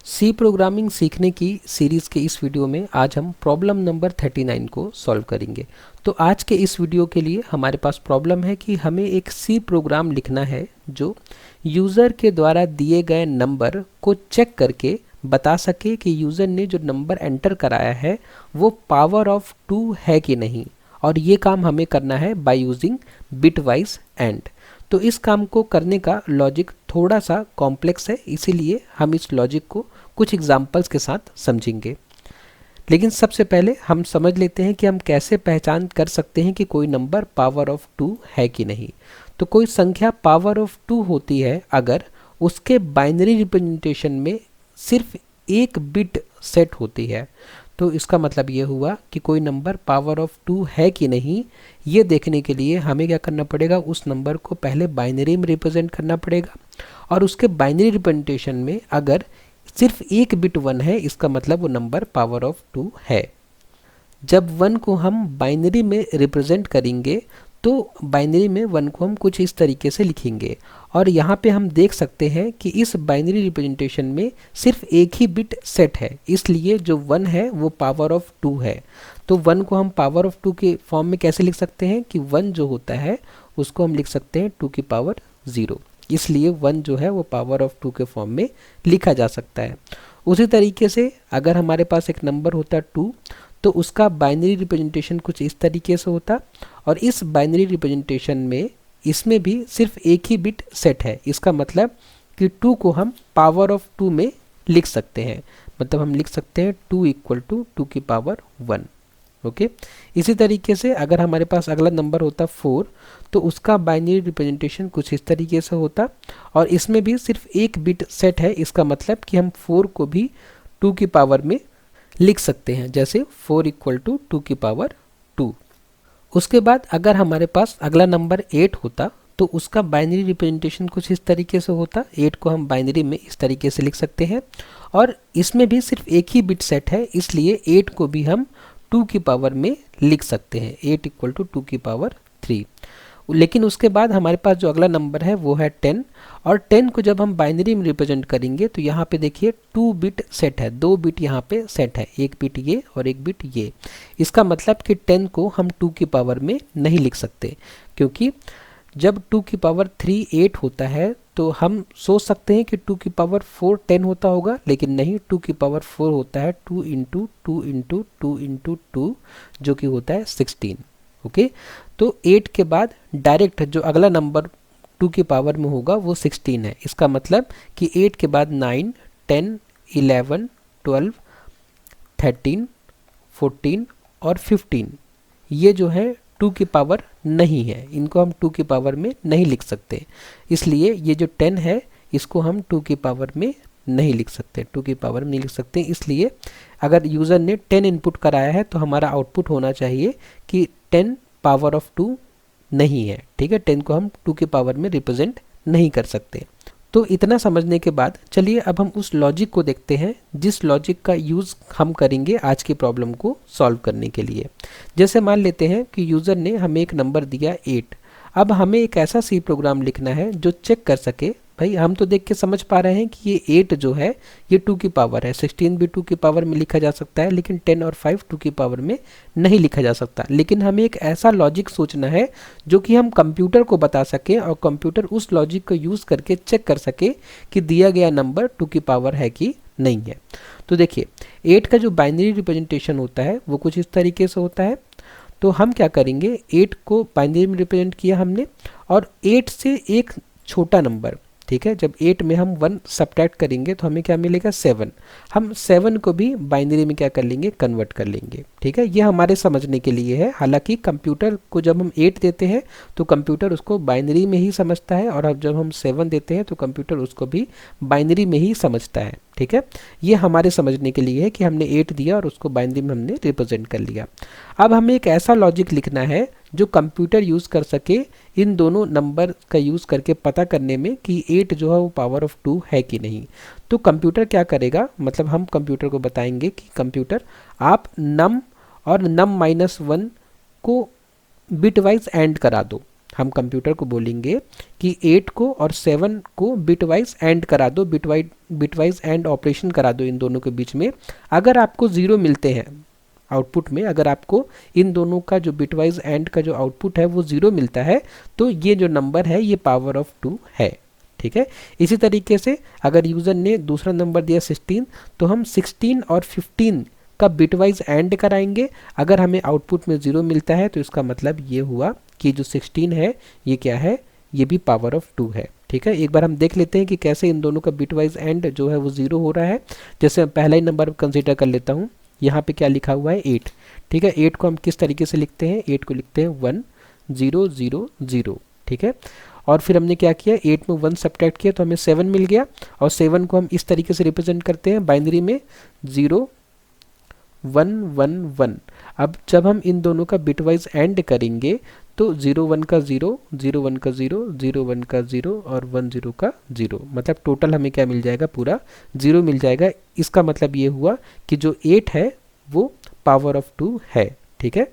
सी programming सीखने की series के इस वीडियो में आज हम प्रॉब्लम नंबर 39 को सॉल्व करेंगे। तो आज के इस वीडियो के लिए हमारे पास प्रॉब्लम है कि हमें एक सी प्रोग्राम लिखना है जो यूज़र के द्वारा दिए गए नंबर को चेक करके बता सके कि यूज़र ने जो नंबर एंटर कराया है वो पावर ऑफ 2 है कि नहीं, और ये काम हमें करना है बाय यूजिंग बिटवाइज एंड। तो इस काम को करने का लॉजिक थोड़ा सा कॉम्प्लेक्स है, इसीलिए हम इस लॉजिक को कुछ एग्जाम्पल्स के साथ समझेंगे। लेकिन सबसे पहले हम समझ लेते हैं कि हम कैसे पहचान कर सकते हैं कि कोई नंबर पावर ऑफ 2 है कि नहीं। तो कोई संख्या पावर ऑफ 2 होती है अगर उसके बाइनरी रिप्रेजेंटेशन में सिर्फ एक बिट सेट होती है। तो इसका मतलब ये हुआ कि कोई नंबर पावर ऑफ 2 है कि नहीं, ये देखने के लिए हमें क्या करना पड़ेगा, उस नंबर को पहले बाइनरी में रिप्रेजेंट करना पड़ेगा, और उसके बाइनरी रिप्रेजेंटेशन में अगर सिर्फ एक बिट 1 है, इसका मतलब वो नंबर पावर ऑफ 2 है। जब 1 को हम बाइनरी में रिप्रेजेंट करेंगे तो बाइनरी में 1 को हम कुछ इस तरीके से लिखेंगे, और यहाँ पे हम देख सकते हैं कि इस बाइनरी रिप्रेजेंटेशन में सिर्फ एक ही बिट सेट है, इसलिए जो 1 है वो पावर ऑफ 2 है। तो 1 को हम पावर ऑफ 2 के फॉर्म में कैसे लिख सकते हैं कि 1 जो होता है उसको हम लिख सकते हैं 2 की पावर 0, इसलिए 1 जो है वो पावर ऑफ 2 के फॉर्म में लिखा जा सकता है। उसी तरीके से अगर हमारे पास एक नंबर होता 2 तो उसका बाइनरी रिप्रेजेंटेशन कुछ इस तरीके से होता, और इस बाइनरी रिप्रेजेंटेशन में इसमें भी सिर्फ एक ही बिट सेट है, इसका मतलब कि 2 को हम पावर ऑफ 2 में लिख सकते हैं, मतलब हम लिख सकते हैं 2 इक्वल टू 2 की पावर 1। ओके, इसी तरीके से अगर हमारे पास अगला नंबर होता 4 तो उसका बाइनरी रिप्रेजेंटेशन कुछ इस तरीके से होता, और इसमें भी सिर्फ एक बिट सेट है, इसका मतलब कि हम 4 को भी 2 की पावर में लिख सकते हैं, जैसे 4 इक्वल टू 2 की पावर 2। उसके बाद अगर हमारे पास अगला नंबर 8 होता तो उसका बाइनरी रिप्रेजेंटेशन कुछ इस तरीके से होता। 8 को हम बाइनरी में इस तरीके से लिख सकते हैं, और इसमें भी सिर्फ एक ही बिट सेट है, इसलिए 8 को भी हम 2 की पावर में लिख सकते हैं, 8 इक्वल टू 2 की पावर 3। लेकिन उसके बाद हमारे पास जो अगला नंबर है वो है 10, और 10 को जब हम बाइनरी में रिप्रेजेंट करेंगे तो यहाँ पे देखिए 2 बिट सेट है, 2 बिट यहाँ पे सेट है, एक बिट ये और एक बिट ये। इसका मतलब कि 10 को हम 2 की पावर में नहीं लिख सकते, क्योंकि जब 2 की पावर 3 8 होता है तो हम सोच सकते हैं कि 2 की पावर 4 10 होता होगा, लेकिन नहीं, 2 की पावर 4 होता है 2 इंटू 2 इंटू 2 इंटू 2, जो कि होता है 16। ओके, तो 8 के बाद डायरेक्ट जो अगला नंबर 2 की पावर में होगा वो 16 है, इसका मतलब कि 8 के बाद 9 10 11 12 13 14 और 15 ये जो है 2 की पावर नहीं है, इनको हम 2 की पावर में नहीं लिख सकते, इसलिए ये जो 10 है इसको हम 2 की पावर में नहीं लिख सकते, 2 की पावर में नहीं लिख सकते। इसलिए अगर यूज़र ने 10 इनपुट कराया है तो हमारा आउटपुट होना चाहिए कि 10 पावर ऑफ 2 नहीं है। ठीक है, 10 को हम 2 की पावर में रिप्रेजेंट नहीं कर सकते। तो इतना समझने के बाद चलिए अब हम उस लॉजिक को देखते हैं जिस लॉजिक का यूज़ हम करेंगे आज की प्रॉब्लम को सॉल्व करने के लिए। जैसे मान लेते हैं कि यूज़र ने हमें एक नंबर दिया 8। अब हमें एक ऐसा सी प्रोग्राम लिखना है जो चेक कर सके, भाई हम तो देख के समझ पा रहे हैं कि ये 8 जो है ये 2 की पावर है, 16 भी 2 की पावर में लिखा जा सकता है, लेकिन 10 और 5 2 की पावर में नहीं लिखा जा सकता। लेकिन हमें एक ऐसा लॉजिक सोचना है जो कि हम कंप्यूटर को बता सकें, और कंप्यूटर उस लॉजिक को यूज़ करके चेक कर सके कि दिया गया नंबर 2 की पावर है कि नहीं है। तो देखिए 8 का जो बाइनरी रिप्रेजेंटेशन होता है वो कुछ इस तरीके से होता है। तो हम क्या करेंगे, 8 को बाइनरी में रिप्रेजेंट किया हमने, और 8 से एक छोटा नंबर, ठीक है, जब 8 में हम 1 सब्ट्रैक्ट करेंगे तो हमें क्या मिलेगा 7। हम 7 को भी बाइनरी में क्या कर लेंगे, कन्वर्ट कर लेंगे। ठीक है, ये हमारे समझने के लिए है, हालांकि कंप्यूटर को जब हम 8 देते हैं तो कंप्यूटर उसको बाइनरी में ही समझता है, और अब जब हम 7 देते हैं तो कंप्यूटर उसको भी बाइनरी में ही समझता है। ठीक है, ये हमारे समझने के लिए है कि हमने 8 दिया और उसको बाइनरी में हमने रिप्रेजेंट कर लिया। अब हमें एक ऐसा लॉजिक लिखना है जो कंप्यूटर यूज़ कर सके इन दोनों नंबर का यूज़ करके पता करने में कि 8 जो है वो पावर ऑफ 2 है कि नहीं। तो कंप्यूटर क्या करेगा, मतलब हम कंप्यूटर को बताएंगे कि कंप्यूटर आप नम और num-1 को बिट वाइज एंड करा दो। हम कंप्यूटर को बोलेंगे कि 8 को और 7 को बिटवाइज एंड करा दो, बिटवाइज एंड ऑपरेशन करा दो इन दोनों के बीच में। अगर आपको 0 मिलते हैं आउटपुट में, अगर आपको इन दोनों का जो बिटवाइज एंड का जो आउटपुट है वो 0 मिलता है, तो ये जो नंबर है ये पावर ऑफ 2 है। ठीक है, इसी तरीके से अगर यूज़र ने दूसरा नंबर दिया 16, तो हम 16 और 15 का बिटवाइज एंड कराएंगे। अगर हमें आउटपुट में 0 मिलता है तो इसका मतलब ये हुआ कि जो 16 है ये क्या है, ये भी पावर ऑफ 2 है। ठीक है, एक बार हम देख लेते हैं कि कैसे इन दोनों का बिटवाइज एंड जो है वो 0 हो रहा है। जैसे पहला ही नंबर कंसीडर कर लेता हूँ, यहाँ पे क्या लिखा हुआ है 8। ठीक है, 8 को हम किस तरीके से लिखते हैं, 8 को लिखते हैं 1 0 0 0। ठीक है, और फिर हमने क्या किया, 8 में 1 सब्ट्रैक्ट किया तो हमें 7 मिल गया, और 7 को हम इस तरीके से रिप्रेजेंट करते हैं बाइनरी में 0 1 1 1। अब जब हम इन दोनों का बिटवाइज एंड करेंगे तो 0 1 का 0 0 1 का 0 0 1 का 0 और 1 0 का 0, मतलब टोटल हमें क्या मिल जाएगा, पूरा 0 मिल जाएगा। इसका मतलब ये हुआ कि जो 8 है वो पावर ऑफ 2 है। ठीक है,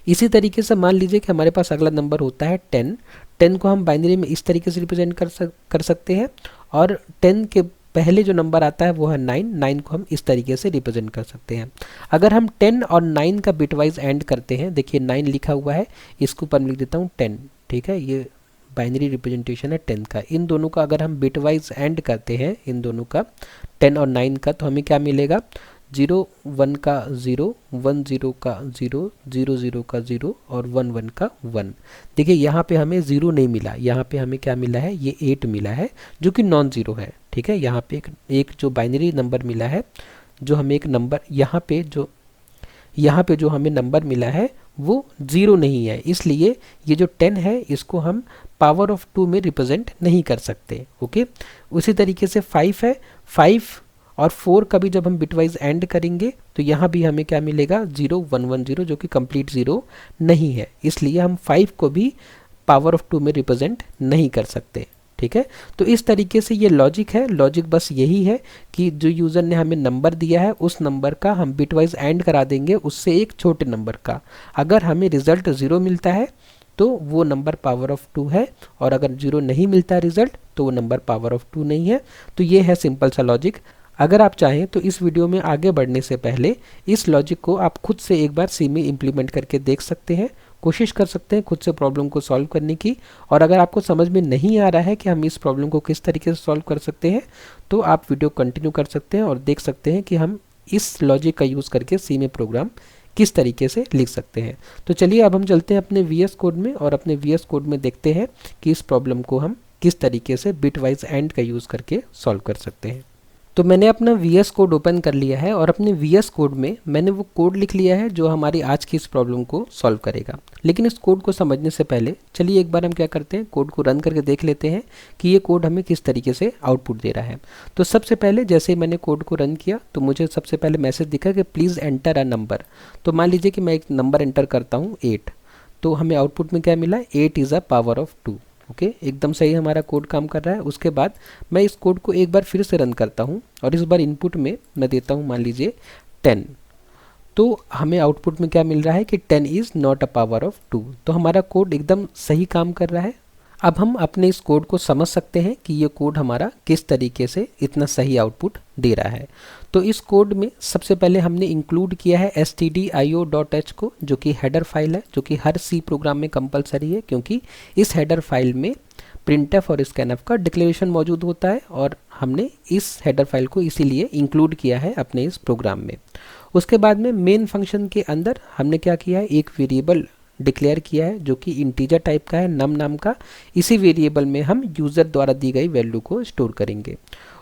इसी तरीके से मान लीजिए कि हमारे पास अगला नंबर होता है 10। 10 को हम बाइनरी में इस तरीके से रिप्रेजेंट कर सकते हैं, और 10 के पहले जो नंबर आता है वो है 9। 9 को हम इस तरीके से रिप्रेजेंट कर सकते हैं। अगर हम 10 और 9 का बिटवाइज एंड करते हैं, देखिए 9 लिखा हुआ है, इसको ऊपर लिख देता हूँ 10। ठीक है, ये बाइनरी रिप्रेजेंटेशन है 10 का। इन दोनों का अगर हम बिटवाइज एंड करते हैं, इन दोनों का 10 और 9 का, तो हमें क्या मिलेगा, 0 1 का 0 1 0 का 0 0 0 का 0 और 1 1 का 1। देखिए यहाँ पे हमें 0 नहीं मिला, यहाँ पे हमें क्या मिला है, ये 8 मिला है जो कि नॉन ज़ीरो है। ठीक है, यहाँ पे एक जो बाइनरी नंबर मिला है, जो हमें एक नंबर यहाँ पे जो हमें नंबर मिला है वो 0 नहीं है, इसलिए ये जो 10 है इसको हम पावर ऑफ 2 में रिप्रेजेंट नहीं कर सकते। ओके, उसी तरीके से 5 है, 5 और 4 का भी जब हम बिटवाइज एंड करेंगे तो यहाँ भी हमें क्या मिलेगा, 0 1 1 0, जो कि कंप्लीट 0 नहीं है, इसलिए हम 5 को भी पावर ऑफ 2 में रिप्रेजेंट नहीं कर सकते। ठीक है, तो इस तरीके से ये लॉजिक है। लॉजिक बस यही है कि जो यूज़र ने हमें नंबर दिया है उस नंबर का हम बिटवाइज एंड करा देंगे उससे एक छोटे नंबर का। अगर हमें रिजल्ट 0 मिलता है तो वो नंबर पावर ऑफ 2 है, और अगर 0 नहीं मिलता रिजल्ट तो वो नंबर पावर ऑफ 2 नहीं है। तो ये है सिंपल सा लॉजिक। अगर आप चाहें तो इस वीडियो में आगे बढ़ने से पहले इस लॉजिक को आप खुद से एक बार सी में इम्प्लीमेंट करके देख सकते हैं, कोशिश कर सकते हैं खुद से प्रॉब्लम को सॉल्व करने की। और अगर आपको समझ में नहीं आ रहा है कि हम इस प्रॉब्लम को किस तरीके से सॉल्व कर सकते हैं, तो आप वीडियो कंटिन्यू कर सकते हैं और देख सकते हैं कि हम इस लॉजिक का यूज़ करके सी में प्रोग्राम किस तरीके से लिख सकते हैं। तो चलिए अब हम चलते हैं अपने VS कोड में, और अपने VS कोड में देखते हैं कि इस प्रॉब्लम को हम किस तरीके से बिटवाइज एंड का यूज़ करके सॉल्व कर सकते हैं। तो मैंने अपना VS कोड ओपन कर लिया है, और अपने VS कोड में मैंने वो कोड लिख लिया है जो हमारी आज की इस प्रॉब्लम को सॉल्व करेगा। लेकिन इस कोड को समझने से पहले चलिए एक बार हम क्या करते हैं, कोड को रन करके देख लेते हैं कि ये कोड हमें किस तरीके से आउटपुट दे रहा है। तो सबसे पहले जैसे ही मैंने कोड को रन किया तो मुझे सबसे पहले मैसेज दिखा कि प्लीज़ एंटर अ नंबर। तो मान लीजिए कि मैं एक नंबर एंटर करता हूँ 8, तो हमें आउटपुट में क्या मिला, 8 is a power of 2। Okay, एकदम सही हमारा कोड काम कर रहा है। उसके बाद मैं इस कोड को एक बार फिर से रन करता हूँ, और इस बार इनपुट में मैं देता हूँ मान लीजिए 10, तो हमें आउटपुट में क्या मिल रहा है कि 10 is not a power of 2। तो हमारा कोड एकदम सही काम कर रहा है। अब हम अपने इस कोड को समझ सकते हैं कि ये कोड हमारा किस तरीके से इतना सही आउटपुट दे रहा है। तो इस कोड में सबसे पहले हमने इंक्लूड किया है stdio.h को, जो कि हेडर फाइल है, जो कि हर सी प्रोग्राम में कंपलसरी है, क्योंकि इस हेडर फाइल में printf और scanf का डिक्लेरेशन मौजूद होता है, और हमने इस हेडर फाइल को इसीलिए इंक्लूड किया है अपने इस प्रोग्राम में। उसके बाद में मेन फंक्शन के अंदर हमने क्या किया है, एक वेरिएबल डिक्लेयर किया है जो कि इंटीजर टाइप का है, नम नाम का। इसी वेरिएबल में हम यूज़र द्वारा दी गई वैल्यू को स्टोर करेंगे।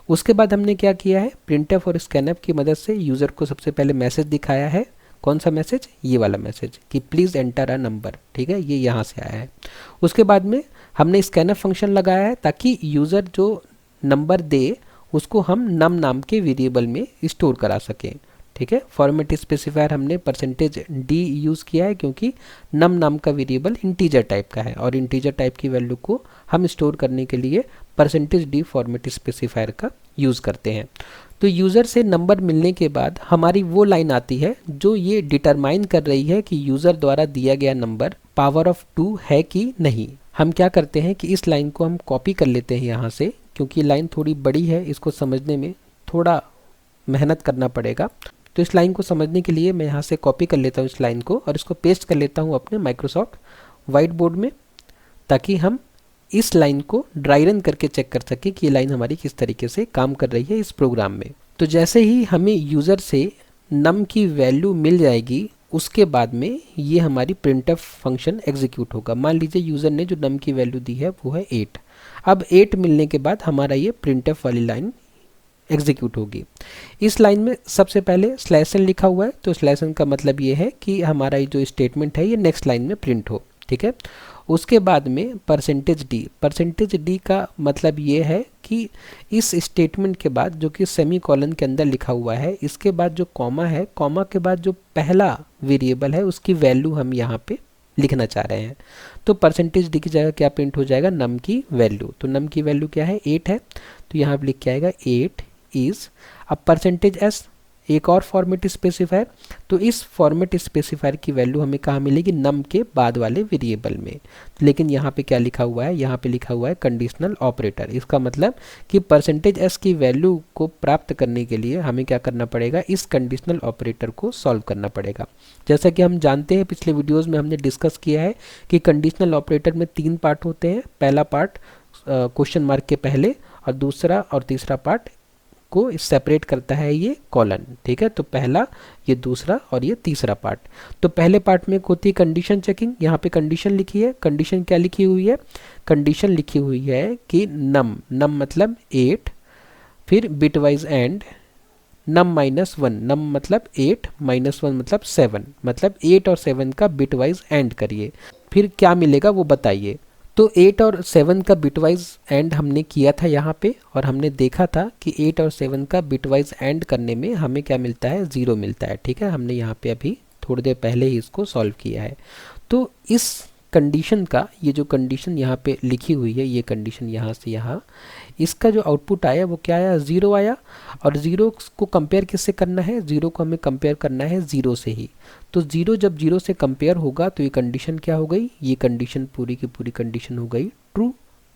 उसके बाद हमने क्या किया है, printf और scanf की मदद से यूज़र को सबसे पहले मैसेज दिखाया है। कौन सा मैसेज, ये वाला मैसेज कि प्लीज़ एंटर अ नंबर। ठीक है, ये यहाँ से आया है। उसके बाद में हमने scanf फंक्शन लगाया है ताकि यूज़र जो नंबर दे उसको हम नम नाम के वेरिएबल में स्टोर करा सकें। ठीक है, फॉर्मेट स्पेसिफायर हमने %d यूज़ किया है क्योंकि नम नाम का वेरिएबल इंटीजर टाइप का है, और इंटीजर टाइप की वैल्यू को हम स्टोर करने के लिए %d फॉर्मेट स्पेसिफायर का यूज़ करते हैं। तो यूज़र से नंबर मिलने के बाद हमारी वो लाइन आती है जो ये डिटरमाइन कर रही है कि यूज़र द्वारा दिया गया नंबर पावर ऑफ 2 है कि नहीं। हम क्या करते हैं कि इस लाइन को हम कॉपी कर लेते हैं यहाँ से, क्योंकि लाइन थोड़ी बड़ी है, इसको समझने में थोड़ा मेहनत करना पड़ेगा। तो इस लाइन को समझने के लिए मैं यहाँ से कॉपी कर लेता हूँ इस लाइन को और इसको पेस्ट कर लेता हूँ अपने माइक्रोसॉफ्ट वाइट बोर्ड में, ताकि हम इस लाइन को ड्राई रन करके चेक कर सकें कि ये लाइन हमारी किस तरीके से काम कर रही है इस प्रोग्राम में। तो जैसे ही हमें यूज़र से नम की वैल्यू मिल जाएगी, उसके बाद में ये हमारी प्रिंटफ फंक्शन एग्जीक्यूट होगा। मान लीजिए यूज़र ने जो नम की वैल्यू दी है वो है 8। अब 8 मिलने के बाद हमारा ये प्रिंटफ वाली लाइन एग्जीक्यूट होगी। इस लाइन में सबसे पहले स्लैश एन लिखा हुआ है, तो स्लैश एन का मतलब ये है कि हमारा ये जो स्टेटमेंट है ये नेक्स्ट लाइन में प्रिंट हो, ठीक है। उसके बाद में परसेंटेज डी का मतलब ये है कि इस स्टेटमेंट के बाद जो कि सेमी कॉलन के अंदर लिखा हुआ है, इसके बाद जो कॉमा है, कॉमा के बाद जो पहला वेरिएबल है उसकी वैल्यू हम यहाँ पे लिखना चाह रहे हैं। तो परसेंटेज डी की जगह क्या प्रिंट हो जाएगा, नम की वैल्यू। तो नम की वैल्यू क्या है, 8 है, तो यहाँ पे लिख के आएगा 8 इज़। अब परसेंटेज एस एक और फॉर्मेट स्पेसिफायर, तो इस फॉर्मेट स्पेसिफायर की वैल्यू हमें कहाँ मिलेगी, नम के बाद वाले वेरिएबल में। लेकिन यहाँ पे क्या लिखा हुआ है, यहाँ पे लिखा हुआ है कंडीशनल ऑपरेटर। इसका मतलब कि परसेंटेज एस की वैल्यू को प्राप्त करने के लिए हमें क्या करना पड़ेगा, इस कंडीशनल ऑपरेटर को सॉल्व करना पड़ेगा। जैसा कि हम जानते हैं, पिछले वीडियोज़ में हमने डिस्कस किया है कि कंडीशनल ऑपरेटर में 3 पार्ट होते हैं। पहला पार्ट क्वेश्चन मार्क के पहले, और दूसरा और तीसरा पार्ट को सेपरेट करता है ये कॉलन, ठीक है। तो पहला, ये दूसरा और ये तीसरा पार्ट। तो पहले पार्ट में होती है कंडीशन चेकिंग। यहाँ पे कंडीशन लिखी है, कंडीशन क्या लिखी हुई है, कंडीशन लिखी हुई है कि नम मतलब 8, फिर बिटवाइज एंड नम -1, नम मतलब 8 -1 मतलब 7, मतलब 8 और 7 का बिटवाइज एंड करिए, फिर क्या मिलेगा वो बताइए। तो 8 और 7 का बिटवाइज एंड हमने किया था यहाँ पे, और हमने देखा था कि 8 और 7 का बिटवाइज एंड करने में हमें क्या मिलता है, 0 मिलता है, ठीक है। हमने यहाँ पे अभी थोड़ी देर पहले ही इसको सॉल्व किया है। तो इस कंडीशन का, ये जो कंडीशन यहाँ पे लिखी हुई है, ये कंडीशन यहाँ से यहाँ, इसका जो आउटपुट आया वो क्या आया, 0 आया। और 0 को कंपेयर किससे करना है, 0 को हमें कंपेयर करना है 0 से ही। तो 0 जब 0 से कंपेयर होगा तो ये कंडीशन क्या हो गई, ये कंडीशन पूरी की पूरी कंडीशन हो गई ट्रू।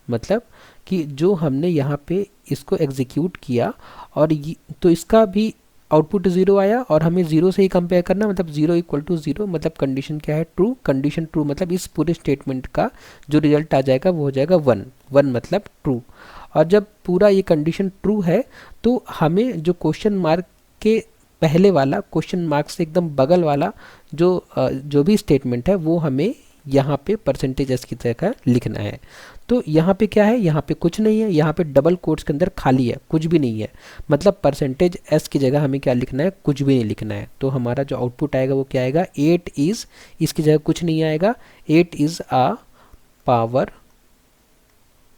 मतलब कि जो हमने यहाँ पे इसको एग्जीक्यूट किया और तो इसका भी आउटपुट 0 आया, और हमें 0 से ही कंपेयर करना, मतलब 0 = 0, मतलब कंडीशन क्या है, ट्रू। कंडीशन ट्रू मतलब इस पूरे स्टेटमेंट का जो रिजल्ट आ जाएगा वो हो जाएगा 1 मतलब ट्रू। और जब पूरा ये कंडीशन ट्रू है तो हमें जो क्वेश्चन मार्क के पहले वाला, क्वेश्चन मार्क से एकदम बगल वाला जो भी स्टेटमेंट है वो हमें यहाँ पे परसेंटेज एस की तरह लिखना है। तो यहाँ पे क्या है, यहाँ पे कुछ नहीं है, यहाँ पे डबल कोट्स के अंदर खाली है, कुछ भी नहीं है। मतलब परसेंटेज एस की जगह हमें क्या लिखना है, कुछ भी नहीं लिखना है। तो हमारा जो आउटपुट आएगा वो क्या आएगा, 8 इज़, इसकी जगह कुछ नहीं आएगा, 8 इज़ अ पावर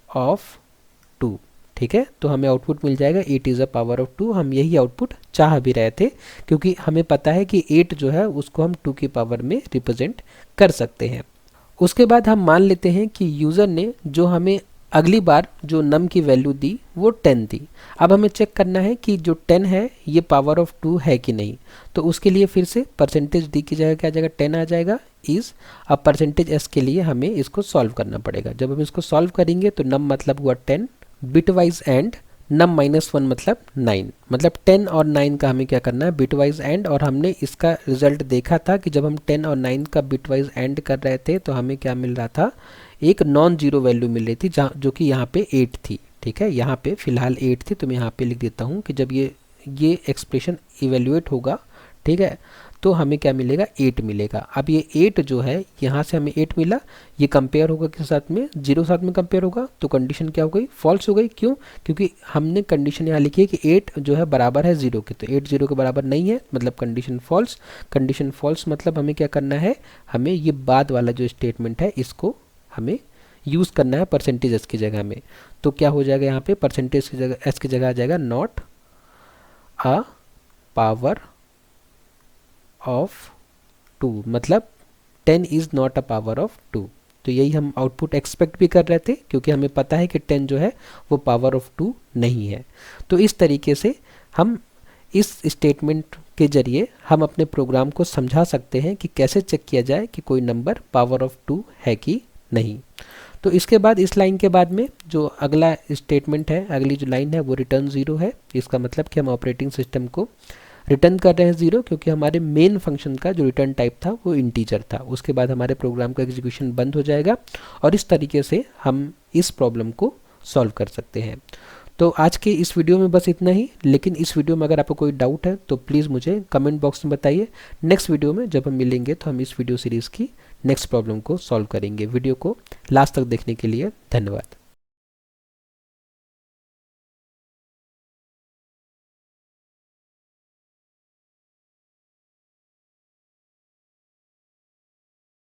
ऑफ 2, ठीक है। तो हमें आउटपुट मिल जाएगा 8 इज़ अ पावर ऑफ 2। हम यही आउटपुट चाह भी रहे थे, क्योंकि हमें पता है कि 8 जो है उसको हम 2 की पावर में रिप्रेजेंट कर सकते हैं। उसके बाद हम मान लेते हैं कि यूज़र ने जो हमें अगली बार जो नम की वैल्यू दी वो 10 थी। अब हमें चेक करना है कि जो 10 है ये पावर ऑफ 2 है कि नहीं। तो उसके लिए फिर से परसेंटेज डी की जगह क्या आ जाएगा, 10 आ जाएगा इज़। अब परसेंटेज एस के लिए हमें इसको सॉल्व करना पड़ेगा। जब हम इसको सॉल्व करेंगे तो नम मतलब हुआ 10, बिटवाइज एंड नम -1 मतलब 9, मतलब 10 और 9 का हमें क्या करना है, बिटवाइज एंड। और हमने इसका रिजल्ट देखा था कि जब हम 10 और 9 का बिटवाइज एंड कर रहे थे तो हमें क्या मिल रहा था, एक नॉन जीरो वैल्यू मिल रही थी, जहाँ जो कि यहाँ पे 8 थी, ठीक है। यहाँ पे फिलहाल 8 थी, तो मैं यहाँ पे लिख देता हूँ कि जब ये एक्सप्रेशन इवेल्युएट होगा, ठीक है, तो हमें क्या मिलेगा, 8 मिलेगा। अब ये 8 जो है, यहाँ से हमें 8 मिला, ये कंपेयर होगा किस साथ में, 0 साथ में कंपेयर होगा, तो कंडीशन क्या हो गई, फॉल्स हो गई। क्यों, क्योंकि हमने कंडीशन यहाँ लिखी है कि 8 जो है बराबर है 0 के, तो 8 0 के बराबर नहीं है, मतलब कंडीशन फॉल्स। कंडीशन फॉल्स मतलब हमें क्या करना है, हमें ये बाद वाला जो स्टेटमेंट है इसको हमें यूज़ करना है परसेंटेज एस की जगह में। तो क्या हो जाएगा, यहाँ पे परसेंटेज की जगह एस की जगह आ जाएगा नॉट अ पावर ऑफ 2, मतलब 10 is not a power of 2। तो यही हम आउटपुट एक्सपेक्ट भी कर रहे थे, क्योंकि हमें पता है कि 10 जो है वो पावर ऑफ 2 नहीं है। तो इस तरीके से हम इस स्टेटमेंट के जरिए हम अपने प्रोग्राम को समझा सकते हैं कि कैसे चेक किया जाए कि कोई नंबर पावर ऑफ 2 है कि नहीं। तो इसके बाद इस लाइन के बाद में जो अगला स्टेटमेंट है, अगली जो लाइन है वो रिटर्न 0 है। इसका मतलब कि हम ऑपरेटिंग सिस्टम को रिटर्न कर रहे हैं 0, क्योंकि हमारे मेन फंक्शन का जो रिटर्न टाइप था वो इंटीजर था। उसके बाद हमारे प्रोग्राम का एग्जीक्यूशन बंद हो जाएगा और इस तरीके से हम इस प्रॉब्लम को सॉल्व कर सकते हैं। तो आज के इस वीडियो में बस इतना ही, लेकिन इस वीडियो में अगर आपको कोई डाउट है तो प्लीज़ मुझे कमेंट बॉक्स में बताइए। नेक्स्ट वीडियो में जब हम मिलेंगे तो हम इस वीडियो सीरीज़ की नेक्स्ट प्रॉब्लम को सॉल्व करेंगे। वीडियो को लास्ट तक देखने के लिए धन्यवाद।